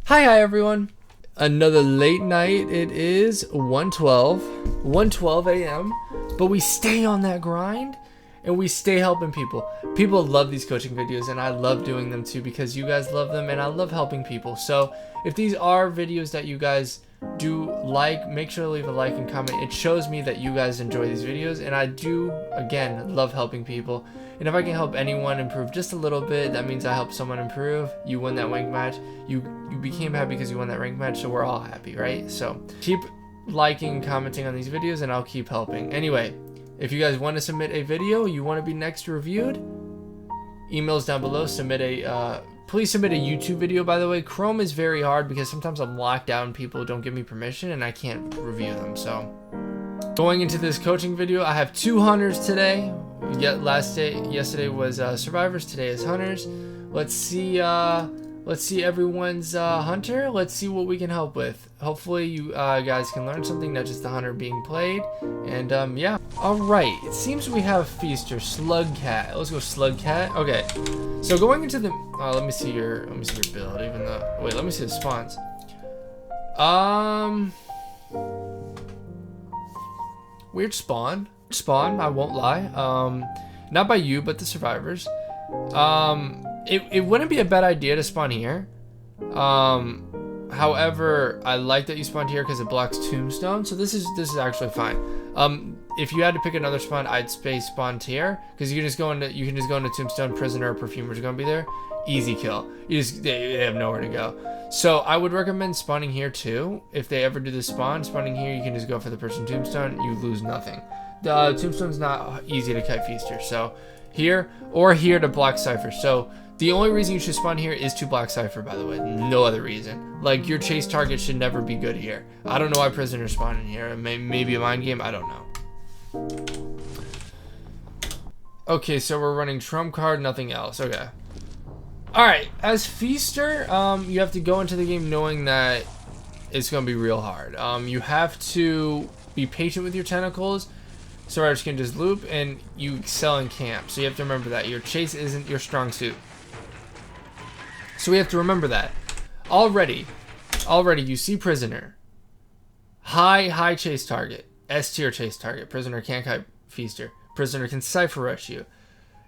Hi everyone. Another late night. It is 1:12 a.m. But we stay on that grind and we stay helping people. People love these coaching videos and I love doing them too because you guys love them and I love helping people. So if these are videos that you guys do like, make sure to leave a like and comment. It shows me that you guys enjoy these videos and I do, again, love helping people. And if I can help anyone improve just a little bit, that means I help someone improve. You win that rank match. You became happy because you won that rank match, so we're all happy, right? So keep liking and commenting on these videos and I'll keep helping. Anyway, if you guys want to submit a video, you want to be next reviewed, emails down below. Please submit a YouTube video, by the way. Chrome is very hard because sometimes I'm locked out and people don't give me permission and I can't review them. So going into this coaching video, I have 2 hunters today. Yesterday was survivors, today is hunters. Let's see everyone's hunter. Let's see what we can help with. Hopefully you guys can learn something, not just the hunter being played. And yeah. Alright, it seems we have Feaster, SlugCat. Let's go SlugCat. Okay. So going into the let me see your build, even though let me see the spawns. Weird spawn, I won't lie. Not by you, but the survivors. It wouldn't be a bad idea to spawn here. However, I like that you spawned here because it blocks tombstone, so this is actually fine. If you had to pick another spawn, I'd spawn here because you can just go into tombstone. Prisoner or perfumers are gonna be there. Easy kill. They have nowhere to go. So I would recommend spawning here too. If they ever do the spawning here, you can just go for the person tombstone. You lose nothing. The tombstone's not easy to kite feaster, so here or here to block cipher. So the only reason you should spawn here is to block cipher, by the way. No other reason. Like, your chase target should never be good here. I don't know why prisoners spawn in here. Maybe a mind game, I don't know. Okay, so we're running trump card, nothing else. Okay. Alright, as feaster, you have to go into the game knowing that it's gonna be real hard. You have to be patient with your tentacles. Survivors can just loop and you excel in camp. So you have to remember that. Your chase isn't your strong suit. So we have to remember that. Already you see prisoner. High chase target. S tier chase target. Prisoner can't kite feaster. Prisoner can cipher rush you.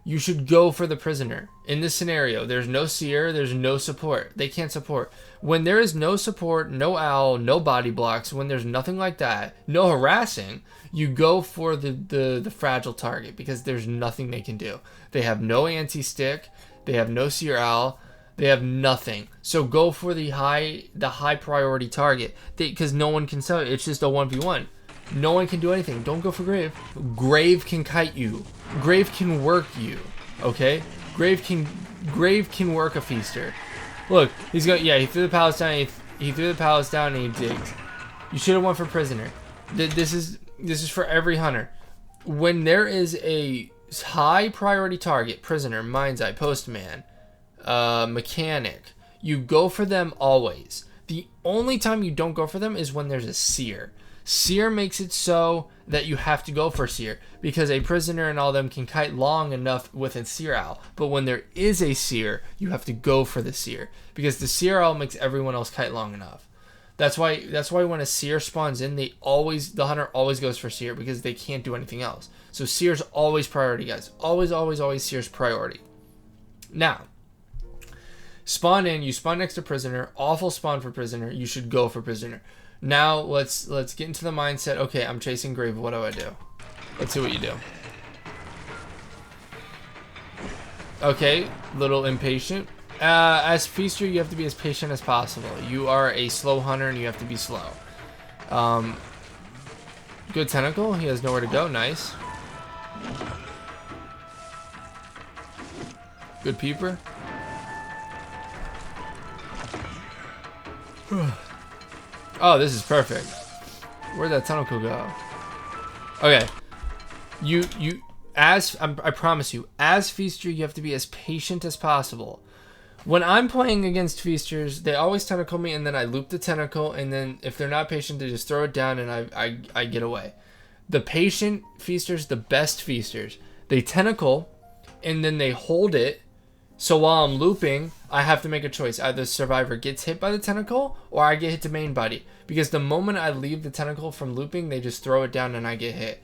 You should go for the prisoner. In this scenario, there's no seer, there's no support. They can't support. When there is no support, no owl, no body blocks, when there's nothing like that, no harassing, you go for the fragile target because there's nothing they can do. They have no anti-stick, they have no seer owl, they have nothing. So go for the high priority target because no one can sell it. It's just a 1v1. No one can do anything. Don't go for Grave. Grave can kite you. Grave can work you. Okay? Grave can work a feaster. Look, he's going. Yeah, he threw the palace down. He threw the palace down and he digs. You should have went for prisoner. This is for every hunter. When there is a high priority target, prisoner, mind's eye, postman, mechanic, you go for them always. The only time you don't go for them is when there's a seer. Seer makes it so that you have to go for seer because a prisoner and all them can kite long enough with a seer owl. But when there is a seer, you have to go for the seer because the seer owl makes everyone else kite long enough. That's why when a seer spawns in, the hunter always goes for seer because they can't do anything else. So seer's always priority, guys. Always seer's priority. Now, spawn in, you spawn next to prisoner, awful spawn for prisoner, you should go for prisoner. Now let's get into the mindset. Okay, I'm chasing Grave. What do I do? Let's see what you do. Okay, little impatient. As feaster, you have to be as patient as possible. You are a slow hunter and you have to be slow. Good tentacle. He has nowhere to go. Nice. Good peeper. Oh, this is perfect. Where'd that tentacle go? Okay. I promise you, as feaster, you have to be as patient as possible. When I'm playing against feasters, they always tentacle me, and then I loop the tentacle, and then if they're not patient, they just throw it down, and I get away. The patient feasters, the best feasters, they tentacle, and then they hold it, So while I'm looping, I have to make a choice. Either the survivor gets hit by the tentacle or I get hit to main body. Because the moment I leave the tentacle from looping, they just throw it down and I get hit.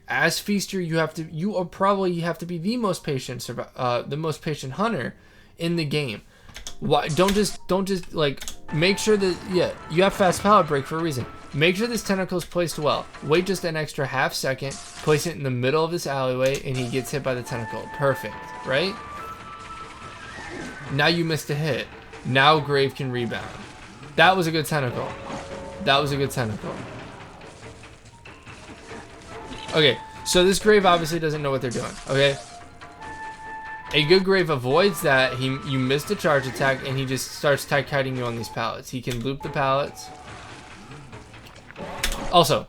As Feaster, you have to be the most patient hunter in the game. Why don't just like make sure that you have fast pallet break for a reason. Make sure this tentacle is placed well. Wait just an extra half second, place it in the middle of this alleyway, and he gets hit by the tentacle. Perfect, right? Now you missed a hit. Now Grave can rebound. That was a good tentacle. That was a good tentacle. Okay, so this Grave obviously doesn't know what they're doing, okay? A good Grave avoids that. You missed a charge attack, and he just starts kiting you on these pallets. He can loop the pallets. Also,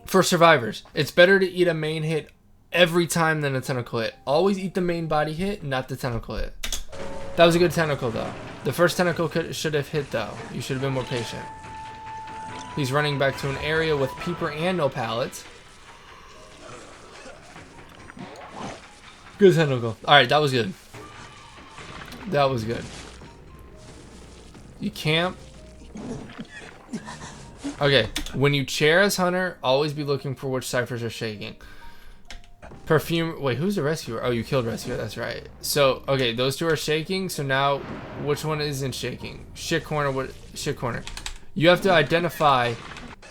for survivors, it's better to eat a main hit every time than a tentacle hit. Always eat the main body hit, not the tentacle hit. That was a good tentacle, though. The first tentacle should have hit, though. You should have been more patient. He's running back to an area with peeper and no pallets. Good tentacle. Alright, that was good. That was good. You camp. Okay, when you chair as hunter, always be looking for which ciphers are shaking. Perfume. Wait, who's the rescuer? Oh, you killed rescuer. That's right. So, okay, those two are shaking. So now, which one isn't shaking? Shit corner. What? Shit corner. You have to identify.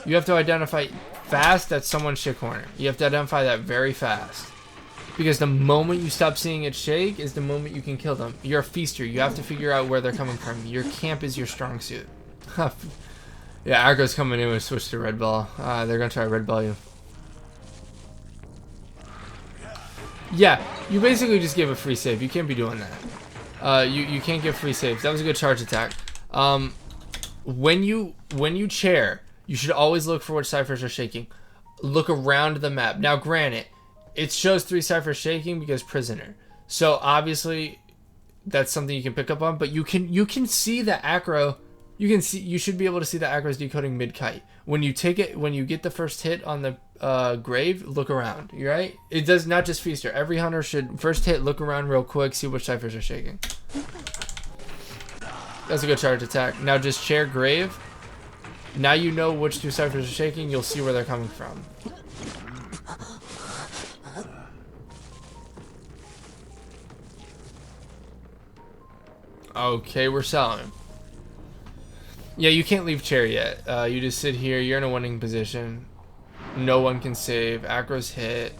You have to identify fast that someone's shit corner. You have to identify that very fast. Because the moment you stop seeing it shake is the moment you can kill them. You're a feaster. You have to figure out where they're coming from. Your camp is your strong suit. Yeah, Aggro's coming in and switch to red ball. They're gonna try red ball you. Yeah, you basically just give a free save. You can't be doing that. You can't give free saves. That was a good charge attack. When you chair, you should always look for which ciphers are shaking. Look around the map. Now, granted, it shows 3 ciphers shaking because prisoner. So obviously, that's something you can pick up on. But you can see the aggro. You should be able to see the aggro's decoding mid kite. When you get the first hit on the Grave, look around. You right? It does not just Feaster. Every hunter should first hit, look around real quick, see which ciphers are shaking. That's a good charge attack. Now just chair Grave. Now you know which 2 ciphers are shaking. You'll see where they're coming from. Okay, we're selling. Yeah, you can't leave chair yet. You just sit here. You're in a winning position. No one can save. Acro's hit.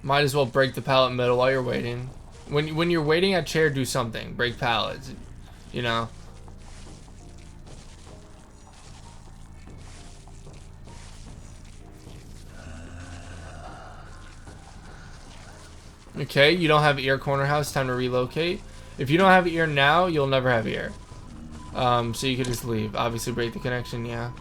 Might as well break the pallet middle while you're waiting. When you're waiting at chair, do something. Break pallets. You know. Okay, you don't have ear corner house. Time to relocate. If you don't have ear now, you'll never have ear. So you could just leave. Obviously break the connection, yeah.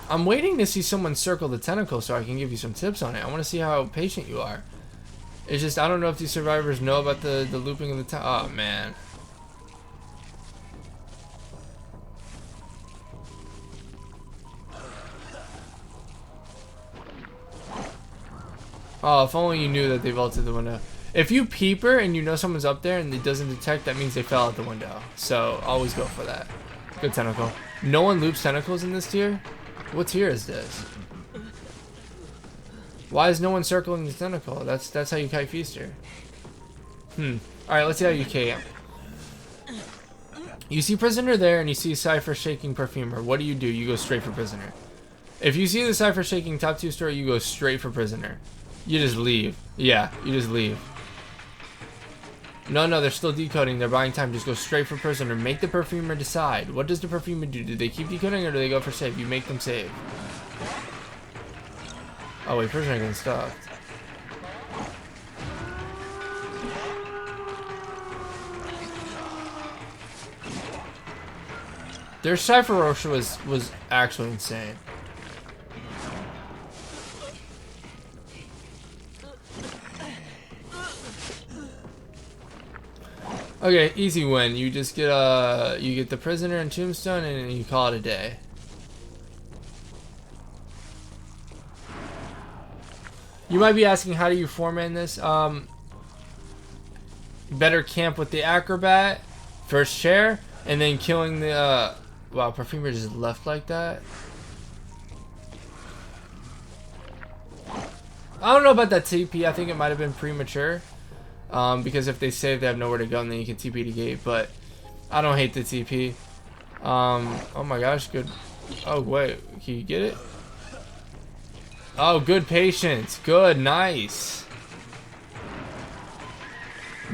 I'm waiting to see someone circle the tentacle so I can give you some tips on it. I want to see how patient you are. It's just, I don't know if these survivors know about the looping of the tentacle. Oh, man. Oh, if only you knew that they vaulted the window. If you peeper and you know someone's up there and it doesn't detect, that means they fell out the window. So, always go for that. Good tentacle. No one loops tentacles in this tier? What tier is this? Why is no one circling the tentacle? That's how you kite Feaster. Alright, let's see how you camp. You see prisoner there and you see cipher shaking perfumer. What do? You go straight for prisoner. If you see the cipher shaking top 2 story, you go straight for prisoner. You just leave. Yeah, you just leave. No, they're still decoding. They're buying time. Just go straight for prisoner. Make the perfumer decide. What does the perfumer do? Do they keep decoding or do they go for save? You make them save. Oh, wait. Prisoner getting stuffed. Their Cypher Roche was actually insane. Okay, easy win. You just get you get the prisoner and tombstone, and you call it a day. You might be asking, how do you format this? Better camp with the acrobat, first chair, and then killing the wow, Perfumer just left like that. I don't know about that TP. I think it might have been premature. Because if they save, they have nowhere to go, and then you can TP to gate. But I don't hate the TP. Oh my gosh, good. Oh wait, can you get it? Oh, good patience. Good, nice.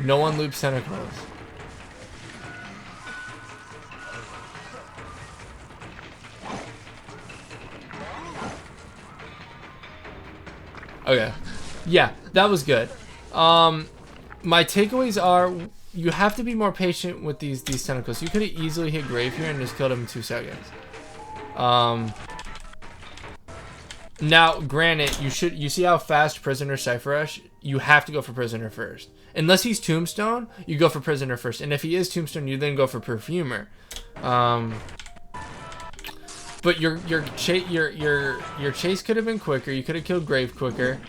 No one loops tentacles. Okay. Yeah, that was good. My takeaways are, you have to be more patient with these tentacles. You could have easily hit Grave here and just killed him in 2 seconds. Now, granted, you see how fast Prisoner Cypher Rush? You have to go for Prisoner first. Unless he's Tombstone, you go for Prisoner first. And if he is Tombstone, you then go for Perfumer. But your chase could have been quicker. You could have killed Grave quicker.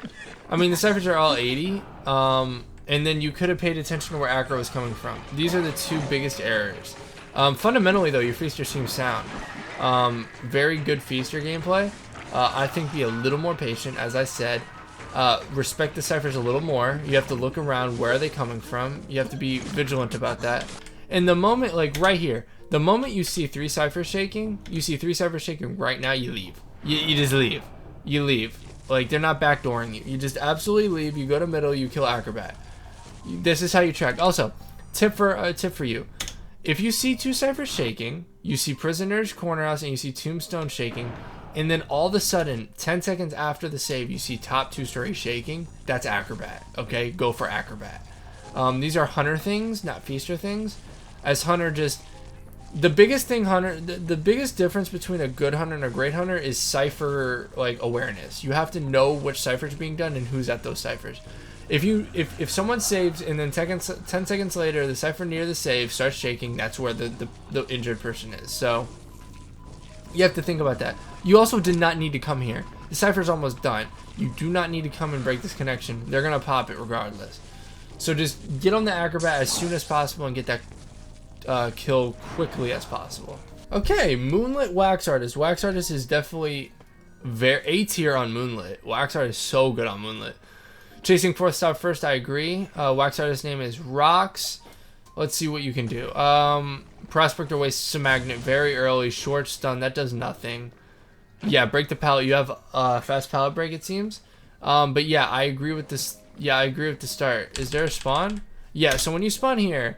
I mean, the Cyphers are all 80. And then you could have paid attention to where aggro was coming from. These are the 2 biggest errors. Fundamentally, though, your Feaster seems sound. Very good Feaster gameplay. I think be a little more patient, as I said. Respect the Cyphers a little more. You have to look around, where are they coming from? You have to be vigilant about that. And the moment, like right here, the moment you see 3 Cyphers shaking, right now, you leave. You just leave. You leave. Like, they're not backdooring you. You just absolutely leave. You go to middle, you kill Acrobat. This is how you track. Also, tip for you. If you see 2 Cyphers shaking, you see Prisoners, Corner House, and you see Tombstone shaking, and then all of a sudden, 10 seconds after the save, you see top 2-story shaking, that's Acrobat. Okay? Go for Acrobat. These are Hunter things, not Feaster things. As Hunter just... The biggest thing the biggest difference between a good Hunter and a great Hunter is Cypher, like, awareness. You have to know which Cyphers being done and who's at those Cyphers. If someone saves and then 10 seconds later the Cypher near the save starts shaking, that's where the injured person is. So you have to think about that. You also did not need to come here. The Cypher's almost done. You do not need to come and break this connection. They're gonna pop it regardless. So just get on the Acrobat as soon as possible and get that kill quickly as possible. Okay, Moonlit Wax Artist. Wax Artist is definitely A tier on Moonlit. Wax Artist is so good on Moonlit. Chasing 4th stop first, I agree. Wax Artist's name is Rox. Let's see what you can do. Prospector wastes a magnet very early. Short stun, that does nothing. Yeah, break the pallet. You have fast pallet break, it seems. But yeah, I agree with this. Yeah, I agree with the start. Is there a spawn? Yeah, so when you spawn here,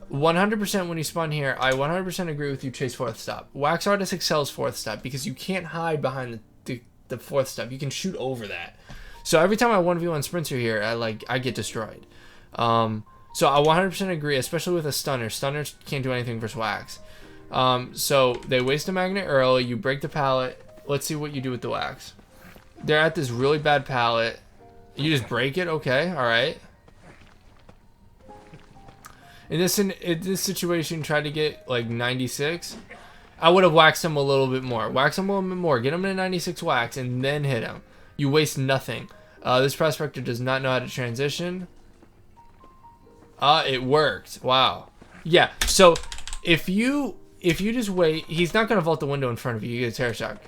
100% when you spawn here, I 100% agree with you, chase 4th stop. Wax Artist excels 4th stop because you can't hide behind the 4th stop. You can shoot over that. So every time I 1v1 Sprintzer here, I get destroyed. So I 100% agree, especially with a stunner. Stunners can't do anything versus Wax. So they waste a magnet early, you break the pallet. Let's see what you do with the Wax. They're at this really bad pallet. You just break it? Okay, alright. In this situation, try to get like 96. I would have waxed him a little bit more. Wax him a little bit more. Get him to 96 wax and then hit him. You waste nothing. This prospector does not know how to transition. It worked. Wow. Yeah. So if you just wait, he's not gonna vault the window in front of you. You get a terror shock.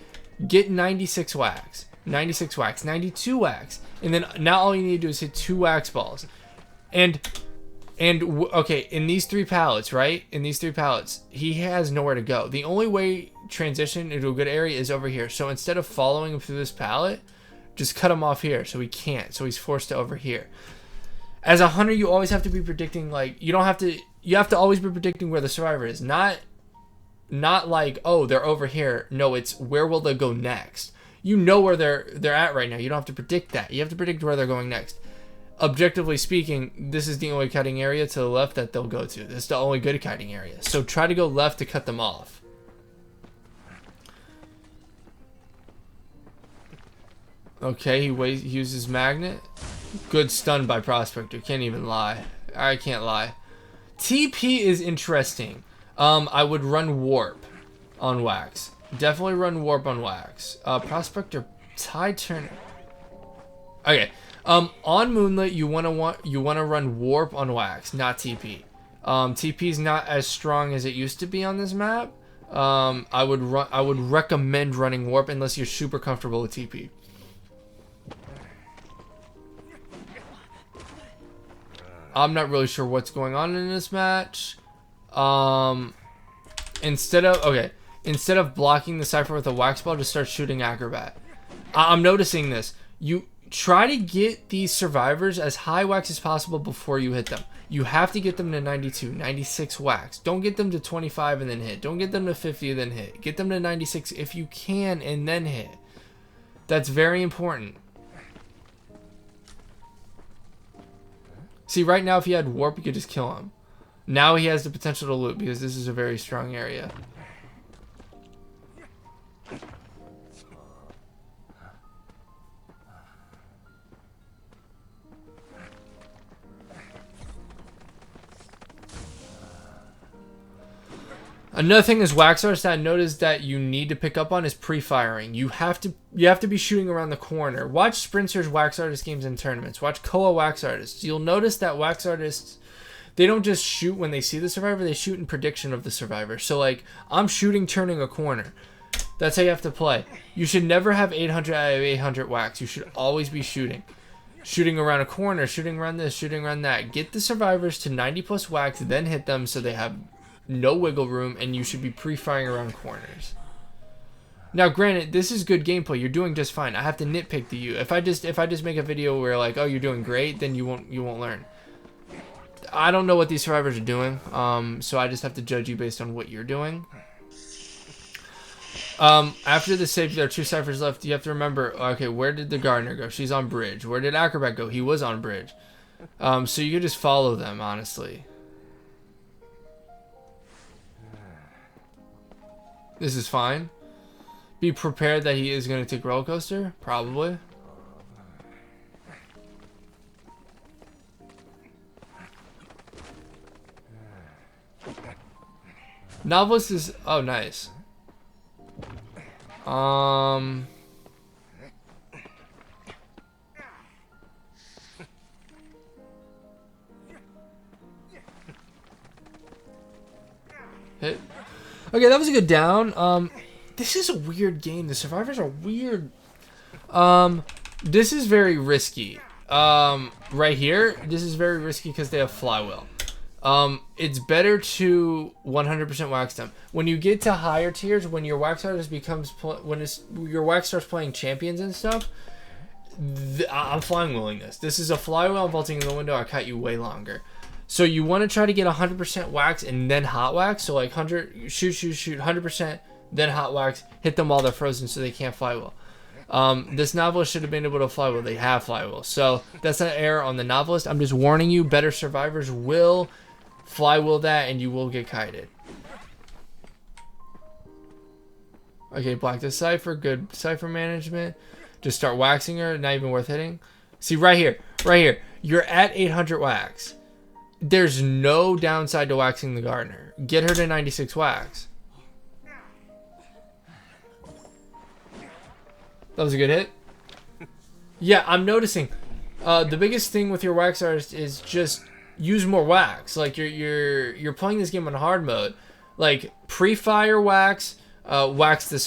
Get 96 wax. 96 wax. 92 wax. And then now all you need to do is hit 2 wax balls. Okay, in these 3 pallets, right? In these 3 pallets, he has nowhere to go. The only way transition into a good area is over here. So instead of following him through this pallet, just cut him off here. So he can't. So he's forced to over here. As a hunter, you always have to be predicting, like, you have to always be predicting where the survivor is. Not like, oh, they're over here. No, it's where will they go next. You know where they're at right now. You don't have to predict that. You have to predict where they're going next. Objectively speaking, this is the only kiting area to the left that they'll go to. This is the only good kiting area. So try to go left to cut them off. Okay, he uses magnet. Good stun by Prospector. Can't even lie. I can't lie. TP is interesting. I would run warp on wax. Definitely run warp on wax. Prospector tide turn. Okay. On Moonlit, you wanna run warp on wax, not TP. TP is not as strong as it used to be on this map. I would recommend running warp unless you're super comfortable with TP. I'm not really sure what's going on in this match. Instead of blocking the Cypher with a wax ball, just start shooting Acrobat. I'm noticing this. You try to get these survivors as high wax as possible before you hit them. You have to get them to 92, 96 wax. Don't get them to 25 and then hit. Don't get them to 50 and then hit. Get them to 96 if you can and then hit. That's very important. See, right now, if he had warp, you could just kill him. Now he has the potential to loot because this is a very strong area. Another thing is wax artists that I noticed that you need to pick up on is pre-firing. You have to be shooting around the corner. Watch Sprintzer's wax artist games and tournaments. Watch Koa wax artists. You'll notice that wax artists, they don't just shoot when they see the survivor, they shoot in prediction of the survivor. So like, I'm shooting turning a corner. That's how you have to play. You should never have 800 out of 800 wax. You should always be shooting. Shooting around a corner, shooting around this, shooting around that. Get the survivors to 90 plus wax, then hit them so they have no wiggle room, and you should be pre-firing around corners. Now, granted, this is good gameplay. You're doing just fine. I have to nitpick to you. If I just make a video where like, oh, you're doing great, then you won't learn. I don't know what these survivors are doing, so I just have to judge you based on what you're doing. After the save, there are 2 ciphers left. You have to remember, okay, where did the gardener go? She's on bridge. Where did Acrobat go? He was on bridge. So you could just follow them, honestly. This is fine. Be prepared that he is going to take roller coaster, probably. Novelist is, oh, nice. Hit. Okay, that was a good down. This is a weird game. The survivors are weird. This is very risky. Right here, this is very risky because they have flywheel. It's better to 100% wax them. When you get to higher tiers, when your wax artist becomes, your wax starts playing champions and stuff, I'm flywheeling this. This is a flywheel. I'm vaulting in the window. I cut you way longer. So you want to try to get 100% wax and then hot wax. So like 100, shoot, 100%, then hot wax, hit them while they're frozen so they can't flywheel. This novelist should have been able to flywheel. They have flywheel. So that's an error on the novelist. I'm just warning you, better survivors will flywheel that and you will get kited. Okay, black the cipher, good cipher management. Just start waxing her, not even worth hitting. See right here, you're at 800 wax. There's no downside to waxing the gardener. Get her to 96 wax. That was a good hit. Yeah, I'm noticing. The biggest thing with your wax artist is just use more wax. Like you're playing this game on hard mode. Like pre-fire wax, wax the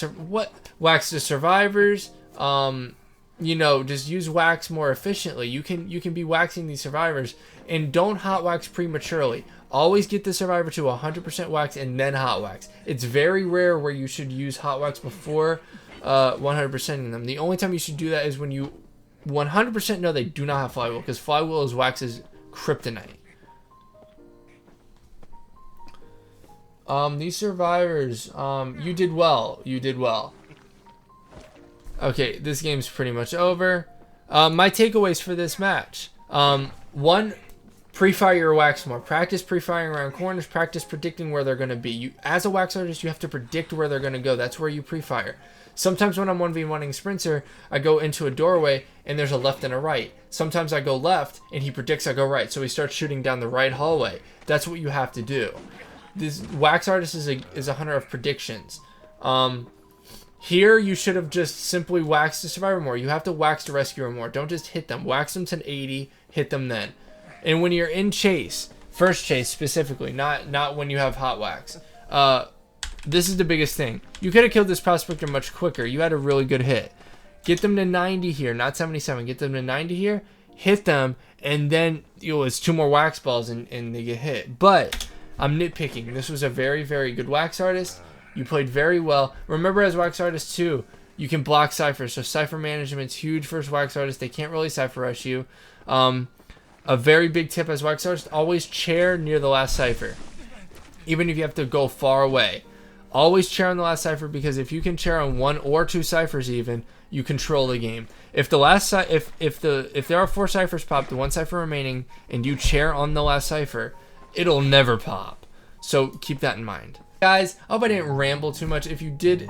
survivors. You know, just use wax more efficiently. You can be waxing these survivors. And don't hot wax prematurely. Always get the survivor to 100% wax and then hot wax. It's very rare where you should use hot wax before 100%ing them. The only time you should do that is when you 100% know they do not have flywheel, because flywheel is wax's kryptonite. These survivors, you did well. You did well. Okay, this game's pretty much over. My takeaways for this match. One, Pre-fire your wax more. Practice pre-firing around corners. Practice predicting where they're going to be. You, as a wax artist, you have to predict where they're going to go. That's where you pre-fire. Sometimes when I'm 1v1ing Sprintzer, I go into a doorway and there's a left and a right. Sometimes I go left and he predicts I go right. So he starts shooting down the right hallway. That's what you have to do. This wax artist is a hunter of predictions. Here, you should have just simply waxed the survivor more. You have to wax the rescuer more. Don't just hit them. Wax them to 80, hit them then. And when you're in chase, first chase specifically, not when you have hot wax, this is the biggest thing. You could have killed this prospector much quicker. You had a really good hit. Get them to 90 here, not 77. Get them to 90 here, hit them, and then it's 2 more wax balls and they get hit. But I'm nitpicking. This was a very, very good wax artist. You played very well. Remember, as wax artist too, you can block ciphers. So cipher management's huge for wax artists. They can't really cipher rush you. A very big tip as wax artist, always chair near the last cipher. Even if you have to go far away. Always chair on the last cipher, because if you can chair on 1 or 2 ciphers even, you control the game. If the last if there are 4 ciphers popped, the 1 cipher remaining, and you chair on the last cipher, it'll never pop. So keep that in mind. Guys, I hope I didn't ramble too much. If you did...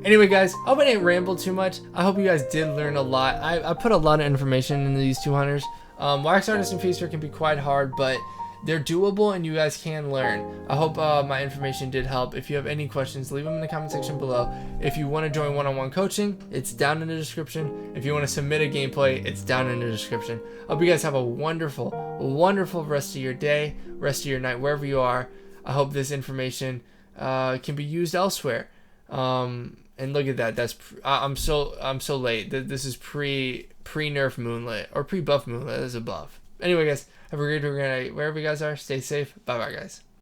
Anyway, guys, I hope I didn't ramble too much. I hope you guys did learn a lot. I put a lot of information into these 2 hunters. Wax Artist and Feaster can be quite hard, but they're doable and you guys can learn. I hope my information did help. If you have any questions, leave them in the comment section below. If you want to join one-on-one coaching, it's down in the description. If you want to submit a gameplay, it's down in the description. I hope you guys have a wonderful, wonderful rest of your day, rest of your night, wherever you are. I hope this information can be used elsewhere. And look at that. That's I'm so late. This is pre-nerf Moonlit or pre-buff Moonlit. This is a buff. Anyway, guys, have a great night wherever you guys are. Stay safe. Bye bye, guys.